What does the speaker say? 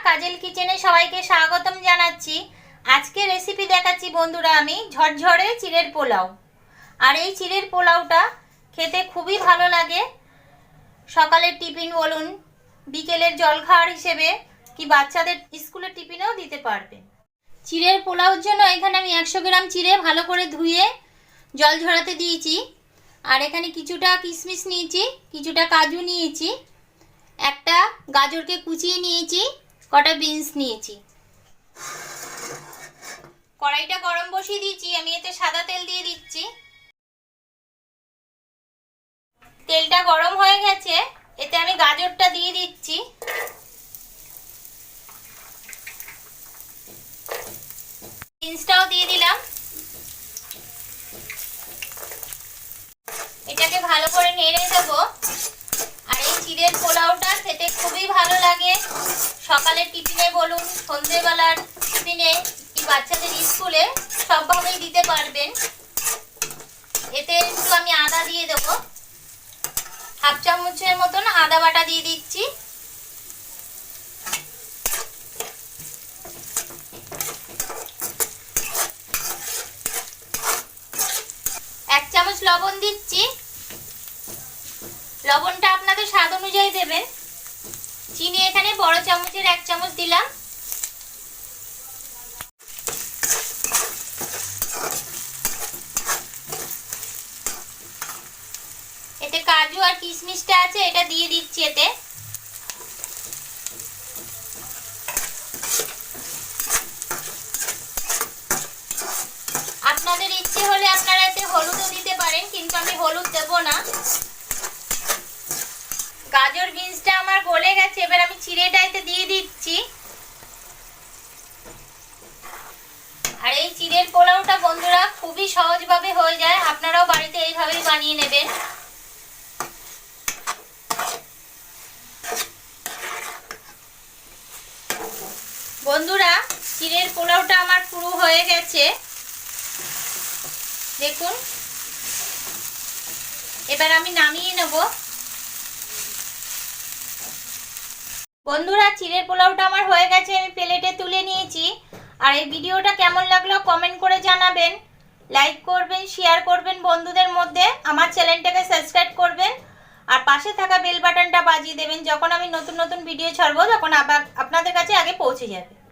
কাজল কিচেনে সবাইকে স্বাগতম জানাচ্ছি। আজকে রেসিপি দেখাচ্ছি বন্ধুরা আমি ঝরঝরে চিড়ের পোলাও। আর এই চিড়ের পোলাওটা খেতে খুবই ভালো লাগে। সকালের টিফিন বলুন, বিকেলের জলখাবার হিসেবে কি বাচ্চাদের স্কুলের টিফিনেও দিতে পারবে। চিড়ের পোলাওর জন্য এখানে আমি 100 গ্রাম চিড়ে ভালো করে ধুয়ে জল ঝরাতে দিয়েছি। আর এখানে কিছুটা কিশমিশ নিয়েছি, কিছুটা কাজু নিয়েছি, একটা গাজরকে কুচিয়ে নিয়েছি, কটা বিনস নিয়েছি। কড়াইটা গরম বসিয়ে দিয়েছি, আমি এতে সাদা তেল দিয়ে দিচ্ছি। তেলটা গরম হয়ে গেছে, এতে আমি গাজরটা দিয়ে দিচ্ছি। বিনসটাও দিয়ে দিলাম। এটাকে ভালো করে নেড়ে দেবো। আর এই চিড়ের পোলাওটা খেতে খুবই ভালো লাগে। সকালের টিফিনে বলুন, সন্ধ্যেবেলার টিফিনে কি বাচ্চাদের স্কুলে সবভাবেই দিতে পারবেন। এতে একটু আমি আদা দিয়ে দেবো, হাফ চামচের মতন আদা বাটা দিয়ে দিচ্ছি। এক চামচ লবণ দিচ্ছি। লবণটা আপনাদের স্বাদ অনুযায়ী দেবেন। চিনি এখানে বড় চামচের 1 চামচ দিলাম। এতে কাজু আর কিশমিশটা আছে, এটা দিয়ে দিচ্ছি এতে। আপনাদের ইচ্ছে হলে আপনারা এতে হলুদও দিতে পারেন, কিন্তু আমি হলুদ দেব না। গাজর বিনসটা আমার গলে গেছে, এবার আমি চিড়েটা এতে দিয়ে দিচ্ছি। আর এই চিড়ের পোলাওটা বন্ধুরা খুবই সহজভাবে হয়ে যায়, আপনারাও বাড়িতে এইভাবেই বানিয়ে নেবেন। বন্ধুরা চিড়ের পোলাওটা আমার পুরো হয়ে গেছে, দেখুন। এবার আমি নামিয়ে নেব। বন্ধুরা চিড়ের পোলাওটা আমার হয়ে গেছে, আমি প্লেটে তুলে নিয়েছি। আর এই ভিডিওটা কেমন লাগলো কমেন্ট করে জানাবেন, লাইক করবেন, শেয়ার করবেন বন্ধুদের মধ্যে, আমার চ্যানেলটাকে সাবস্ক্রাইব করবেন। আর পাশে থাকা বেল বাটনটা বাজিয়ে দেবেন, যখন আমি নতুন নতুন ভিডিও ছাড়বো তখন আবার আপনাদের কাছে আগে পৌঁছে যাবে।